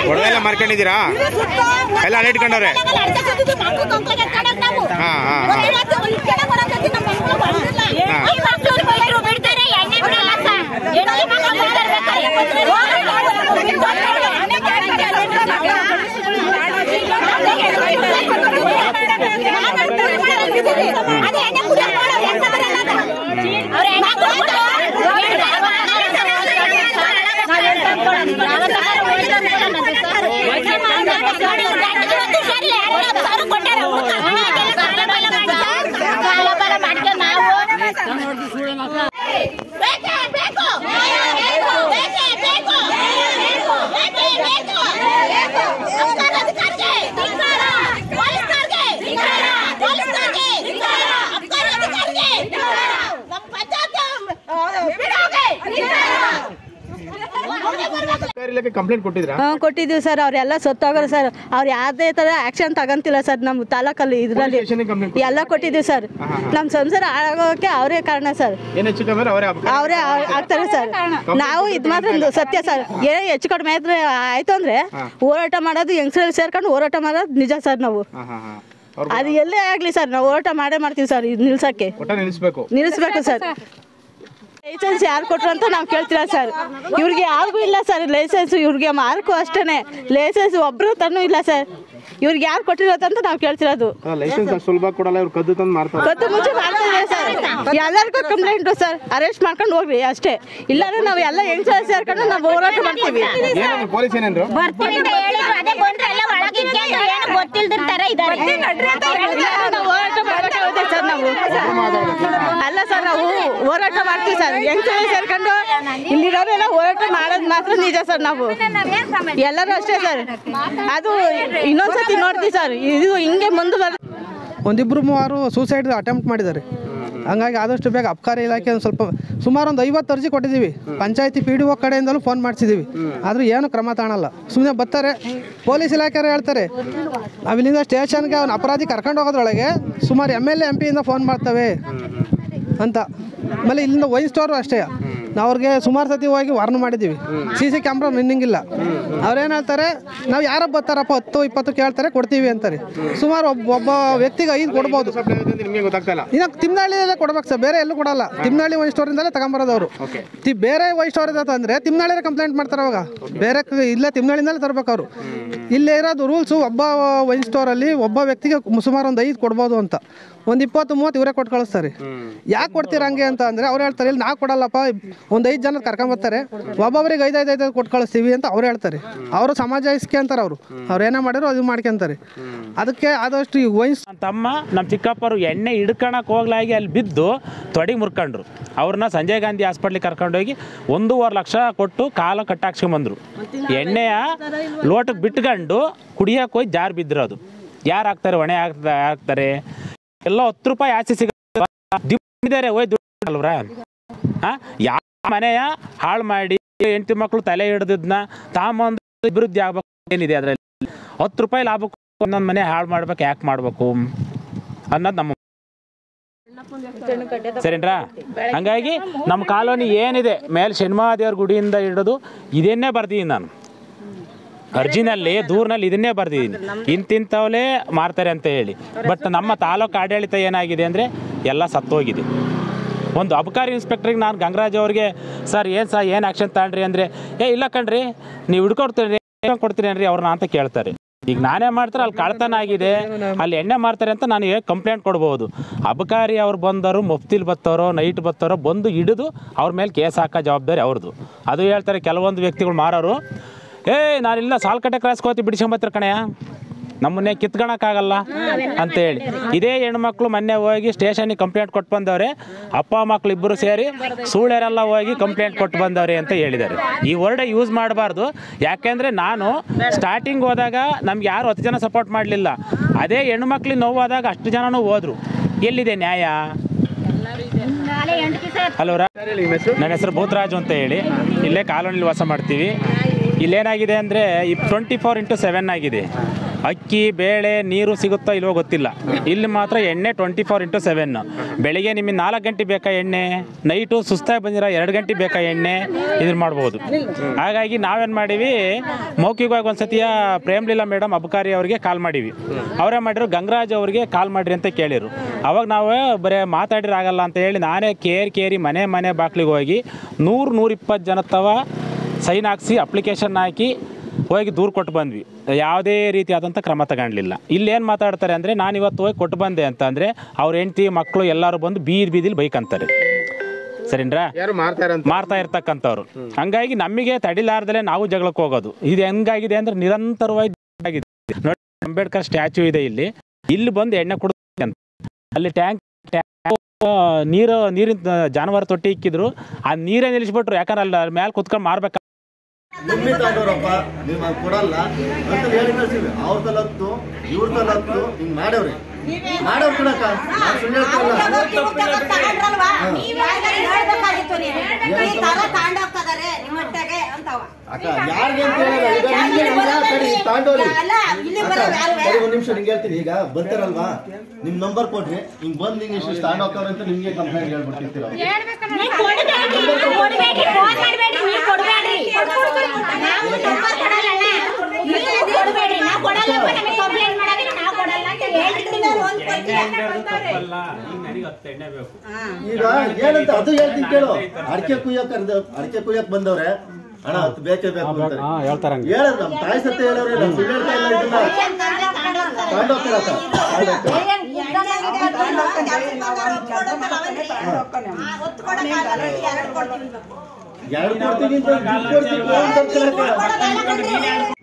ಹೊಡೆದೆಲ್ಲ ಮಾರ್ಕೊಂಡಿದ್ದೀರಾ? ಎಲ್ಲ ಅಲ್ಲ ಇಟ್ಕೊಂಡವ್ರೆ. ಕಂಪ್ಲೇಂಟ್ ಕೊಟ್ಟಿದ್ರಾ? ಕೊಟ್ಟಿದ್ದೀವಿ ಸರ್. ಅವರೆಲ್ಲ ಸತ್ತೋಗೋರು ಸರ್. ಅವ್ರು ಯಾವುದೇ ಥರ ಆ್ಯಕ್ಷನ್ ತಗೊಂತಿಲ್ಲ ಸರ್. ನಮ್ಮ ತಾಲೂಕಲ್ಲಿ ಇದರಲ್ಲಿ ಎಲ್ಲ ಕೊಟ್ಟಿದ್ದೀವಿ ಸರ್. ನಮ್ಮ ಸಂಸಾರ ಆಗೋಕ್ಕೆ ಅವರೇ ಕಾರಣ ಸರ್. ಅವರೇ ಆಗ್ತಾರೆ ಸರ್. ನಾವು ಇದು ಮಾತ್ರ ಸತ್ಯ ಸರ್. ಏನೋ ಹೆಚ್ಚು ಕಡಿಮೆ ಆಯ್ತು ಅಂದರೆ ಹೋರಾಟ ಮಾಡೋದು ಹೆಂಗಸರಲ್ಲಿ ಸೇರ್ಕೊಂಡು ಹೋರಾಟ ಮಾಡೋದು ನಿಜ ಸರ್. ನಾವು ಅದು ಎಲ್ಲೇ ಆಗಲಿ ಸರ್, ನಾವು ಹೋರಾಟ ಮಾಡೇ ಮಾಡ್ತೀವಿ ಸರ್. ಇದು ನಿಲ್ಸೋಕ್ಕೆ ನಿಲ್ಲಿಸ್ಬೇಕು ಸರ್. ಲೈಸೆನ್ಸ್ ಯಾರು ಕೊಟ್ಟರು ಅಂತ ನಾವು ಕೇಳ್ತೀರಾ ಸರ್. ಇವ್ರಿಗೆ ಯಾರಿಗೂ ಇಲ್ಲ ಸರ್ ಲೈಸೆನ್ಸ್. ಇವ್ರಿಗೆ ಮಾರ್ಕು ಅಷ್ಟೇ. ಲೈಸೆನ್ಸ್ ಒಬ್ಬರು ತನ್ನೂ ಇಲ್ಲ ಸರ್. ಇವ್ರಿಗೆ ಯಾರು ಕೊಟ್ಟಿರೋದಂತ ನಾವು ಕೇಳ್ತಿರೋದು. ಕದ್ದು ಮುಂಚೆ ಮಾಡ್ತಿದ್ದಾರೆ ಸರ್. ಎಲ್ಲರಿಗೂ ಕಂಪ್ಲೇಂಟು ಸರ್. ಅರೆಸ್ಟ್ ಮಾಡ್ಕೊಂಡು ಹೋಗ್ರಿ ಅಷ್ಟೇ. ಇಲ್ಲಾಂದ್ರೆ ನಾವು ಎಲ್ಲ ಹೆಂಗ್ ಸೇರ್ಕೊಂಡು ನಾವು ಹೋರಾಟ ಮಾಡ್ತೀವಿ. ಅಲ್ಲ ಸರ್, ನಾವು ಹೋರಾಟ ಮಾಡ್ತೀವಿ ಸರ್. ಹೆಂಗ್ ಸೇರ್ಕೊಂಡು ಇಲ್ಲಿರೋರೆಲ್ಲ ಹೋರಾಟ ಮಾಡೋದು ಮಾತ್ರ ನಿಜ ಸರ್. ನಾವು ಎಲ್ಲರೂ ಅಷ್ಟೇ ಸರ್. ಅದು ಇನ್ನೊಂದ್ಸತಿ ನೋಡ್ತೀವಿ ಸರ್. ಇದು ಹಿಂಗೆ ಮುಂದೆ ಒಂದಿಬ್ಬರು ಮೂವರು ಸೂಸೈಡ್ ಅಟೆಂಪ್ಟ್ ಮಾಡಿದ್ದಾರೆ. ಹಂಗಾಗಿ ಆದಷ್ಟು ಬೇಗ ಅಬಕಾರಿ ಇಲಾಖೆ ಸ್ವಲ್ಪ ಸುಮಾರು ಒಂದು 50 ಅರ್ಜಿ ಕೊಟ್ಟಿದ್ದೀವಿ. ಪಂಚಾಯತಿ PDO ಕಡೆಯಿಂದಲೂ ಫೋನ್ ಮಾಡಿಸಿದ್ದೀವಿ. ಆದರೂ ಏನು ಕ್ರಮ ತಗೊಳ್ಳಲ್ಲ. ಸುಮ್ಮನೆ ಬರ್ತಾರೆ. ಪೊಲೀಸ್ ಇಲಾಖೆಯವರು ಹೇಳ್ತಾರೆ ನಾವಿಲ್ಲಿಂದ ಸ್ಟೇಷನ್ಗೆ ಅವ್ನ ಅಪರಾಧಿ ಕರ್ಕೊಂಡು ಹೋಗೋದ್ರೊಳಗೆ ಸುಮಾರು MLA MP ಫೋನ್ ಮಾಡ್ತವೆ ಅಂತ. ಆಮೇಲೆ ಇಲ್ಲಿಂದ ವೈನ್ ಸ್ಟೋರು ಅಷ್ಟೇ. ನಾವು ಅವ್ರಿಗೆ ಸುಮಾರು ಸತಿ ಹೋಗಿ ವಾರ್ನ್ ಮಾಡಿದ್ದೀವಿ. CC ಕ್ಯಾಮ್ರಾ ರನ್ನಿಂಗ್ ಇಲ್ಲ. ಅವ್ರೇನು ಹೇಳ್ತಾರೆ, ನಾವು ಯಾರೋ ಬರ್ತಾರಪ್ಪ 10-20 ಕೇಳ್ತಾರೆ ಕೊಡ್ತೀವಿ ಅಂತಾರೆ. ಸುಮಾರು ಒಬ್ಬ ವ್ಯಕ್ತಿಗೆ 5 ಕೊಡ್ಬೋದು. ಇನ್ನು ತಿಮ್ನಹಳ್ಳಿಯಲ್ಲೇ ಕೊಡ್ಬೇಕು ಸರ್, ಬೇರೆ ಎಲ್ಲೂ ಕೊಡಲ್ಲ. ತಿಮ್ನಹಳ್ಳಿ ವೈನ್ ಸ್ಟೋರಿಂದಲೇ ತಗೊಂಬರೋದು ಅವರು. ಬೇರೆ ವೈನ್ ಸ್ಟೋರ್ ಇದೆ ಅಂದರೆ ತಿಮ್ನಹಳ್ಳಿಯೇ ಕಂಪ್ಲೇಂಟ್ ಮಾಡ್ತಾರೆ. ಅವಾಗ ಬೇರೆ ಇಲ್ಲೇ ತಿಮ್ನಹಳ್ಳಿಯಿಂದಲೇ ತರಬೇಕು ಅವರು. ಇಲ್ಲೇ ಇರೋದು ರೂಲ್ಸು, ಒಬ್ಬ ವೈನ್ ಸ್ಟೋರಲ್ಲಿ ಒಬ್ಬ ವ್ಯಕ್ತಿಗೆ ಸುಮಾರು ಒಂದು 5 ಕೊಡ್ಬೋದು ಅಂತ. ಒಂದು 20-30 ಇವರೇ ಕೊಟ್ಟು ಕಳಿಸ್ತಾರೆ. ಯಾಕೆ ಕೊಡ್ತೀರ ಹಂಗೆ ಅಂತ ಅಂದರೆ ಅವ್ರು ಹೇಳ್ತಾರೆ, ಇಲ್ಲಿ ನಾವು ಕೊಡಲ್ಲಪ್ಪ, ಒಂದು 5 ಜನ ಕರ್ಕೊಂಬರ್ತಾರೆ, ಒಬ್ಬೊಬ್ಬರಿಗೆ 5 ಕೊಟ್ಟು ಕಳಿಸ್ತೀವಿ ಅಂತ ಅವ್ರು ಹೇಳ್ತಾರೆ. ಅವರು ಸಮಾಜ ಇಸ್ಕೆ ಅಂತಾರೆ. ಅವ್ರು ಏನೇ ಮಾಡಿದ್ರು ಅದು ಮಾಡ್ಕೊಂತಾರೆ. ಅದಕ್ಕೆ ಆದಷ್ಟು ಈ ವೈನ್ಸ್ ತಮ್ಮ ನಮ್ಮ ಚಿಕ್ಕಪ್ಪರು ಎಣ್ಣೆ ಹಿಡ್ಕೊಳಕ್ಕೆ ಹೋಗ್ಲಾಗಿ ಅಲ್ಲಿ ಬಿದ್ದು ತೊಡೆಗೆ ಮುರ್ಕೊಂಡ್ರು. ಅವ್ರನ್ನ ಸಂಜಯ್ ಗಾಂಧಿ ಹಾಸ್ಪಿಟ್ಲಿಗೆ ಕರ್ಕೊಂಡೋಗಿ 1.5 ಲಕ್ಷ ಕೊಟ್ಟು ಕಾಲ ಕಟ್ಟಾಕ್ಸ್ಕೊಂಬಂದರು. ಎಣ್ಣೆಯ ಲೋಟಕ್ಕೆ ಬಿಟ್ಕೊಂಡು ಕುಡಿಯೋಕೆ ಹೋಗಿ ಜಾರು ಬಿದ್ದಿರೋದು. ಯಾರು ಹಾಕ್ತಾರೆ? ಹೊಣೆ ಹಾಕ್ತಾರೆ. ಎಲ್ಲ 10 ರೂಪಾಯಿ ಆಚೆ ಸಿಗಿದ್ದಾರೆ. ಹೋಯ್ ದುಡ್ಡು ಅಲ್ವ್ರ? ಯಾವ ಮನೆಯ ಹಾಳು ಮಾಡಿ ಹೆಂಡತಿ ಮಕ್ಕಳು ತಲೆ ಹಿಡ್ದನ್ನ ತಾಂಬಂದು ಅಭಿವೃದ್ಧಿ ಆಗ್ಬೇಕು ಏನಿದೆ ಅದರಲ್ಲಿ? 10 ರೂಪಾಯಿ ಲಾಭಕ್ಕೆ ಒಂದೊಂದು ಮನೆ ಹಾಳು ಮಾಡ್ಬೇಕು. ಯಾಕೆ ಮಾಡಬೇಕು ಅನ್ನೋದು ನಮ್ಮ ಸರಿನ್ರಾ? ಹಂಗಾಗಿ ನಮ್ಮ ಕಾಲೋನಿ ಏನಿದೆ ಮೇಲೆ ಶನಿಮಹಾದೇವ್ರ ಗುಡಿಯಿಂದ ಹಿಡಿದು ಇದನ್ನೇ ಬರ್ದಿದ್ದೀನಿ ನಾನು. ಅರ್ಜಿನಲ್ಲಿ ದೂರಿನಲ್ಲಿ ಇದನ್ನೇ ಬರ್ದಿದ್ದೀನಿ, ಇಂತಿಂಥವಲೇ ಮಾರ್ತಾರೆ ಅಂತ ಹೇಳಿ. ಬಟ್ ನಮ್ಮ ತಾಲೂಕು ಆಡಳಿತ ಏನಾಗಿದೆ ಅಂದರೆ ಎಲ್ಲ ಸತ್ತೋಗಿದೆ. ಒಂದು ಅಬಕಾರಿ ಇನ್ಸ್ಪೆಕ್ಟ್ರಿಗೆ ನಾನು ಗಂಗರಾಜ್ ಅವ್ರಿಗೆ ಸರ್ ಏನು ಆ್ಯಕ್ಷನ್ ತಗೊಂಡ್ರಿ ಅಂದರೆ, ಇಲ್ಲ ಕಣ್ರಿ ನೀವು ಹಿಡ್ಕೊಡ್ತೀರಿ ಕೊಡ್ತೀರಿ ಅನ್ರಿ ಅವ್ರನ್ನ ಅಂತ ಕೇಳ್ತಾರೆ. ಈಗ ನಾನೇ ಮಾಡ್ತಾರೆ ಅಲ್ಲಿ ಕಳ್ತನ ಆಗಿದೆ, ಅಲ್ಲಿ ಎಣ್ಣೆ ಮಾರ್ತಾರೆ ಅಂತ ನಾನು ಕಂಪ್ಲೇಂಟ್ ಕೊಡ್ಬೋದು. ಅಬಕಾರಿ ಅವ್ರು ಬಂದವರು ಮುಫ್ತಿಲ್ ಬತ್ತವರೋ ನೈಟ್ ಬತ್ತವರೋ ಬಂದು ಹಿಡಿದು ಅವ್ರ ಮೇಲೆ ಕೇಸ್ ಹಾಕೋ ಜವಾಬ್ದಾರಿ ಅವ್ರದ್ದು. ಅದು ಹೇಳ್ತಾರೆ ಕೆಲವೊಂದು ವ್ಯಕ್ತಿಗಳು ಮಾರೋರು, ನಾನಿಲ್ಲ ಸಾಲ್ಕಟ್ಟೆ ಕ್ರಾಸ್ಕೋತಿ ಬಿಡಿಸ್ಕೊಂಬತ್ತರ ಕಣೆಯ, ನಮ್ಮನ್ನೇ ಕಿತ್ಕೊಳಕ್ಕಾಗಲ್ಲ ಅಂತೇಳಿ. ಇದೇ ಹೆಣ್ಮಕ್ಳು ಮೊನ್ನೆ ಹೋಗಿ ಸ್ಟೇಷನ್ಗೆ ಕಂಪ್ಲೇಂಟ್ ಕೊಟ್ಟು ಬಂದವ್ರೆ. ಅಪ್ಪ ಮಕ್ಳು ಇಬ್ಬರು ಸೇರಿ ಸೂಳ್ಯರೆಲ್ಲ ಹೋಗಿ ಕಂಪ್ಲೇಂಟ್ ಕೊಟ್ಟು ಬಂದವ್ರೆ ಅಂತ ಹೇಳಿದ್ದಾರೆ. ಈ ವರ್ಡ್ ಯೂಸ್ ಮಾಡಬಾರ್ದು. ಯಾಕೆಂದರೆ ನಾನು ಸ್ಟಾರ್ಟಿಂಗ್ ಹೋದಾಗ ನಮ್ಗೆ ಯಾರು 10 ಜನ ಸಪೋರ್ಟ್ ಮಾಡಲಿಲ್ಲ. ಅದೇ ಹೆಣ್ಮಕ್ಳಿಗೆ ನೋವಾದಾಗ 10 ಜನನೂ ಹೋದರು. ಎಲ್ಲಿದೆ ನ್ಯಾಯ? ಹಲೋ, ನನ್ನ ಹೆಸರು ಭೂತರಾಜು ಅಂತ ಹೇಳಿ. ಇಲ್ಲೇ ಕಾಲೋನಿಲಿ ವಾಸ ಮಾಡ್ತೀವಿ. ಇಲ್ಲೇನಾಗಿದೆ ಅಂದರೆ 24/7 ಆಗಿದೆ. ಅಕ್ಕಿ ಬೇಳೆ ನೀರು ಸಿಗುತ್ತೋ ಇಲ್ವೋ ಗೊತ್ತಿಲ್ಲ. ಇಲ್ಲಿ ಮಾತ್ರ ಎಣ್ಣೆ 24/7. ಬೆಳಿಗ್ಗೆ ನಿಮಗೆ 4 ಗಂಟೆ ಬೇಕಾ ಎಣ್ಣೆ, ನೈಟು ಸುಸ್ತಾಗಿ ಬಂದಿರೋ 2 ಗಂಟೆ ಬೇಕಾ ಎಣ್ಣೆ, ಇದನ್ನು ಮಾಡ್ಬೋದು. ಹಾಗಾಗಿ ನಾವೇನು ಮಾಡೀವಿ, ಮೌಖಿಕವಾಗಿ ಒಂದು ಸತಿಯ ಪ್ರೇಮ್ಲೀಲಾ ಮೇಡಮ್ ಅಬಕಾರಿ ಅವರಿಗೆ ಕಾಲ್ ಮಾಡೀವಿ. ಅವರೇ ಮಾಡಿದ್ರು ಗಂಗರಾಜ್ ಅವರಿಗೆ ಕಾಲ್ ಮಾಡಿರಿ ಅಂತ ಕೇಳಿರು. ಅವಾಗ ನಾವು ಬರೀ ಮಾತಾಡಿದ್ರೆ ಆಗಲ್ಲ ಅಂತ ಹೇಳಿ ನಾನೇ ಕೇರಿ ಮನೆ ಬಾಗಿಲಿಗೆ ಹೋಗಿ 100-120 ಜನ ತವ ಸೈನ್ ಹಾಕ್ಸಿ ಅಪ್ಲಿಕೇಶನ್ ಹಾಕಿ ಹೋಗಿ ದೂರು ಕೊಟ್ಟು ಬಂದ್ವಿ. ಯಾವುದೇ ರೀತಿಯಾದಂಥ ಕ್ರಮ ತಗೊಳ್ಳಿಲ್ಲ. ಇಲ್ಲೇನು ಮಾತಾಡ್ತಾರೆ ಅಂದರೆ, ನಾನು ಇವತ್ತು ಹೋಗಿ ಕೊಟ್ಟು ಬಂದೆ ಅಂತ ಅಂದರೆ ಅವ್ರ ಹೆಂಡತಿ ಮಕ್ಕಳು ಎಲ್ಲರೂ ಬಂದು ಬೀದಿಲಿ ಬೈಕ್ ಅಂತಾರೆ. ಸರಿನ್ರಾ, ಮಾರ್ತಾ ಇರ್ತಕ್ಕಂಥವ್ರು. ಹಂಗಾಗಿ ನಮಗೆ ತಡಿಲಾರ್ದಲೇ ನಾವು ಜಗಳಕ್ಕೆ ಹೋಗೋದು. ಇದು ಹೆಂಗಾಗಿದೆ ಅಂದರೆ ನಿರಂತರವಾಗಿ ನೋಡಿ, ಅಂಬೇಡ್ಕರ್ ಸ್ಟ್ಯಾಚ್ಯೂ ಇದೆ ಇಲ್ಲಿ ಬಂದು ಎಣ್ಣೆ ಕೊಡ್ತಾರೆ ಅಂತ. ಅಲ್ಲಿ ಟ್ಯಾಂಕ್ ನೀರಿನ ಜಾನುವಾರು ತೊಟ್ಟಿ ಇಕ್ಕಿದ್ರು, ಆ ನೀರೇ ನಿಲ್ಲಿಸ್ಬಿಟ್ರು. ಯಾಕಂದ್ರೆ ಅಲ್ಲಿ ಮೇಲೆ ಕುತ್ಕೊಂಡು ಮಾರ್ಬೇಕು. ನಿಮ್ಮಿ ತಗೊಂಡವ್ರಪ್ಪ ನೀವು ಕೊಡಲ್ಲ ಅಂತ ಹೇಳಿ ಕಳ್ಸಿದ್ವಿ. ಅವ್ರ ತಲತ್ತು ಇವ್ರ ತಲತ್ತು ಹಿಂಗ್ ಮಾಡವ್ರಿ ಕೊಡಕ್ಕ ಸುಳ್ಳು ಅಕ್ಕ ಯಾರಿಗೆ ಅಂತ ಒಂದ್ ನಿಮಿಷ ನಿಂಗೆ ಹೇಳ್ತೀನಿ. ಈಗ ಬರ್ತಾರಲ್ವಾ, ನಿಮ್ ನಂಬರ್ ಕೊಡ್ರಿ, ಹಿಂಗ್ ಬಂದ್ ನಿಂಗೆ ಇಷ್ಟು ಸ್ಟಾಂಡ್ ಹೋಗ್ತಾವ್ರೆ ಅಂತ ನಿಮ್ಗೆ ಕಂಪ್ಲೇಂಟ್ ಹೇಳ್ಬಿಟ್ಟಿರ್ತೀರ. ಈಗ ಏನಂತ ಅದು ಹೇಳ್ತೀನಿ ಕೇಳು. ಅಡಿಕೆ ಕುಯ್ಯಕ್ ಬಂದವ್ರೆ, ಅಣ್ಣ ಅದು ಬೇಕೇ ಬೇಕು ಅಂತ ಹೇಳೋದು. ನಮ್ ತಾಯಿ ಸತ್ಯ ಹೇಳೋರೆ, ನಮ್ ಸುಳ್ಳು ಹೇಳ್ತಾ ಇಲ್ಲ. ಇದನ್ನ ತಗೊಂಡೋಗ್ತಾರಕ್ಕ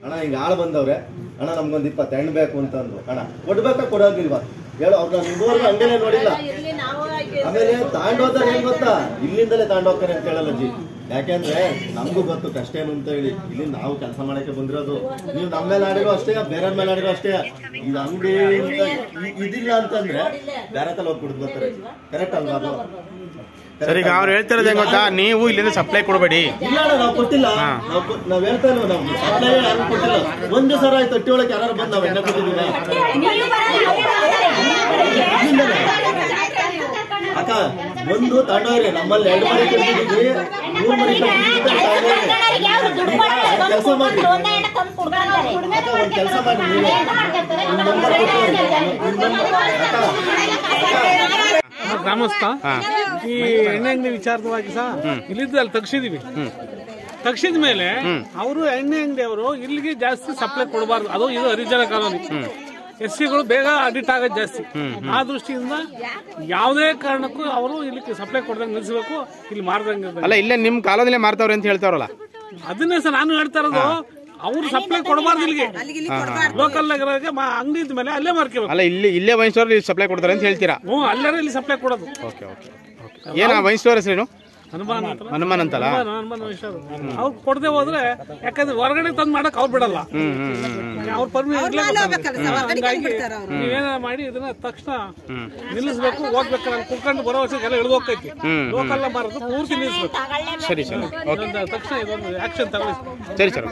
ಅಣ್ಣ ಹಿಂಗ ಆಳು ಬಂದವ್ರೆ, ಅಣ್ಣ ನಮ್ಗೊಂದು 20 ಹೆಣ್ಣು ಬೇಕು ಅಂತಂದ್ರು. ಅಣ್ಣ ಕೊಡ್ಬೇಕಾ ಕೊಡೋಗಿಲ್ವಾ ಹೇಳು. ಅವ್ರನ್ನ ನಿಮ್ಮೂರ್ಗೆ ಹಂಗೇನೆ ನೋಡಿಲ್ಲ. ಆಮೇಲೆ ತಾಂಡೋತಾರೆ ಏನ್ ಗೊತ್ತಾ, ಇಲ್ಲಿಂದಲೇ ತಾಂಡೋಗ್ತಾರೆ ಅಂತ ಹೇಳಲ್ಲ ಜಿ. ಯಾಕೆಂದ್ರೆ ನಮಗೂ ಗೊತ್ತು ಕಷ್ಟ ಏನು ಅಂತ ಹೇಳಿ. ಇಲ್ಲಿ ನಾವು ಕೆಲಸ ಮಾಡಕ್ಕೆ ಬಂದಿರೋದು. ನೀವು ನಮ್ಮ ಮೇಲೆ ಆಡಿರೋ ಅಷ್ಟೇ, ಬೇರೆಯವ್ರ ಮೇಲೆ ಆಡಿರೋ ಅಷ್ಟೇ. ಇದು ಅಂಗಡಿ ಇದಿಲ್ಲ ಅಂತಂದ್ರೆ ಬೇರೆ ತಲ ಹೋಗಿ ಕುಡಿದು ಬರ್ತಾರೆ. ಕರೆಕ್ಟ್ ಅಲ್ವಾ ಅದು? ಸರ್, ಈಗ ಅವ್ರು ಹೇಳ್ತಿರೋದು ಹೆಂಗ್ ಗೊತ್ತಾ, ನೀವು ಇಲ್ಲಿಂದ ಸಪ್ಲೈ ಕೊಡಬೇಡಿ. ಇಲ್ಲ ಅಣ್ಣ, ನಾವು ಕೊಟ್ಟಿಲ್ಲ. ನಾವ್ ಹೇಳ್ತಾ ಇಲ್ಲ, ನಾವು ಸಪ್ಲೈ ಯಾರು ಕೊಟ್ಟಿಲ್ಲ. ಒಂದ್ ದಿವಸ ಆಯ್ತು ತೊಟ್ಟಿ ಒಳಗೆ ಯಾರು ಬಂದು ನಾವ್ ಎಣ್ಣೆ ಕೊಟ್ಟಿದ್ದೀವಿ. ಅಕ್ಕ ಒಂದು ತಾಂಡವ್ರಿ, ನಮ್ಮಲ್ಲಿ 2 ಮನೆ ಕೊಟ್ಟಿದ್ದೀವಿ, 3 ಮನೆ ಕೆಲಸ ಮಾಡಿ. ಒಂದ್ ಕೆಲಸ ಮಾಡಿ, ನಂಬರ್ ಗ್ರಾಮಸ್ಥ ಈ ಎಣ್ಣೆ ಅಂಗಡಿ ವಿಚಾರವಾಗಿ ಸಹ ಇಲ್ಲಿದ್ದು ಅಲ್ಲಿ ತಗ್ಸಿದ ಮೇಲೆ ಅವರು ಎಣ್ಣೆ ಅಂಗಡಿ ಅವರು ಇಲ್ಲಿಗೆ ಜಾಸ್ತಿ ಸಪ್ಲೈ ಕೊಡಬಾರ್ದು. ಅದು ಇದು ಹರಿಜನ ಕಾಲೋನಿ, SCಗಳು ಬೇಗ ಅಡಿಟ್ ಆಗೋದು ಜಾಸ್ತಿ. ಆ ದೃಷ್ಟಿಯಿಂದ ಯಾವುದೇ ಕಾರಣಕ್ಕೂ ಅವರು ಇಲ್ಲಿ ಸಪ್ಲೈ ಕೊಡ್ದಂಗೆ ನಿಲ್ಲಿಸಬೇಕು, ಇಲ್ಲಿ ಮಾರ್ದಂಗೆ. ಅಲ್ಲ, ಇಲ್ಲೇ ನಿಮ್ ಕಾಲದಲ್ಲೇ ಮಾರ್ತಾವ್ರೆ ಅಂತ ಹೇಳ್ತಾವ್ರಲ್ಲ. ಅದನ್ನೇ ಸರ್ ನಾನು ಹೇಳ್ತಾ ಇರೋದು. ಅವ್ರು ಸಪ್ಲೈ ಕೊಡಬಾರ್ದು ಇಲ್ಲಿಗೆ, ಲೋಕಲ್ ನಗರಕ್ಕೆ ಅಂಗಡಿ ಇದ್ದ ಮೇಲೆ ಅಲ್ಲೇ ಮಾರ್ಕೋಬೇಕು. ಅಲ್ಲ, ಇಲ್ಲೇ ವೈನ್ ಸ್ಟೋರ್ ಸಪ್ಲೈ ಕೊಡ್ತಾರೆ ಅಂತ ಹೇಳ್ತೀರಾ? ಅಲ್ಲೇ ಇಲ್ಲಿ ಸಪ್ಲೈ ಕೊಡೋದು. ಏನ ವೈನ್ ಸ್ಟೋರ್ ಹೆಸರೇನು? ಹನುಮಾನ್ ಅಂತಲ್ಲ. ಅವ್ರು ಕೊಡದೆ ಹೋದ್ರೆ, ಯಾಕಂದ್ರೆ ಹೊರಗಡೆ ತಂದು ಮಾಡಕ್ ಅವ್ರು ಬಿಡಲ್ಲ. ಅವ್ರ ಪರ್ಮಿಷನ್ ನೀವೇನ ಮಾಡಿ ಇದನ್ನ ತಕ್ಷಣ ನಿಲ್ಲಿಸ್ಬೇಕು. ಹೋಗ್ಬೇಕು, ಕುತ್ಕೊಂಡು ಬರೋ ವರ್ಷಕ್ಕೆಲ್ಲ ಇಳಿದು ಹೋಗ್ತೈತಿ. ಲೋಕಲ್ ಮಾರೋದು ಪೂರ್ತಿ ನಿಲ್ಲಿಸ್ಬೇಕು. ಸರಿ ಸರ್, ತಕ್ಷಣ ಇದೊಂದು ಆಕ್ಷನ್ ತಗೊಳ್ಳಿ. ಸರಿ ಸರ್.